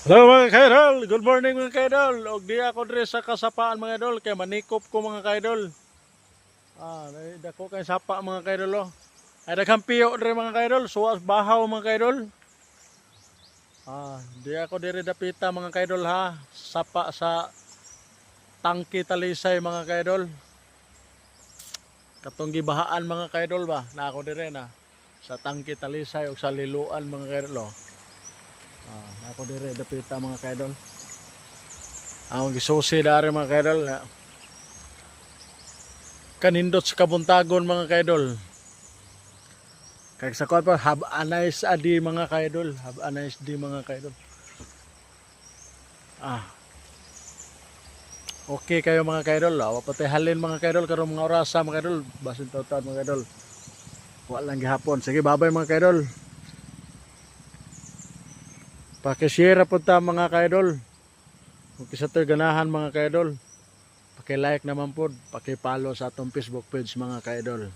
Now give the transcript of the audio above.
Hello mga kaidol, good morning mga kaidol. Og di ako diri sa kasapaan mga kaidol kay manikop ko mga kaidol. Dako kay sapa mga kaidol. Ay daghang piyo diri mga kaidol, suwas bahaw mga kaidol. Di ako diri dapita mga kaidol ha. Sapa sa tangke talisay mga kaidol. Katong gibahaan mga kaidol ba? Na ako diri na sa tangke talisay ug sa liluan mga kaidol. Ako dire dapita mga kaidol. Ang gisusi dari mga kaidol. Kanindot sa kabuntagon mga kaidol. Kag sa pa have a nice adi mga kaidol. Have a nice day mga kaidol. Okay kayo mga kaidol. Wa patay halin mga kaidol karong mga orasa mga kaidol. Basin taw-taw mga kaidol. Wa lang gihapon. Sige, bye-bye mga kaidol. Pakishare po ta mga kaidol. Kung kisa to'y ganahan mga kaidol, paki-like naman po, paki-follow sa atong Facebook page mga kaidol.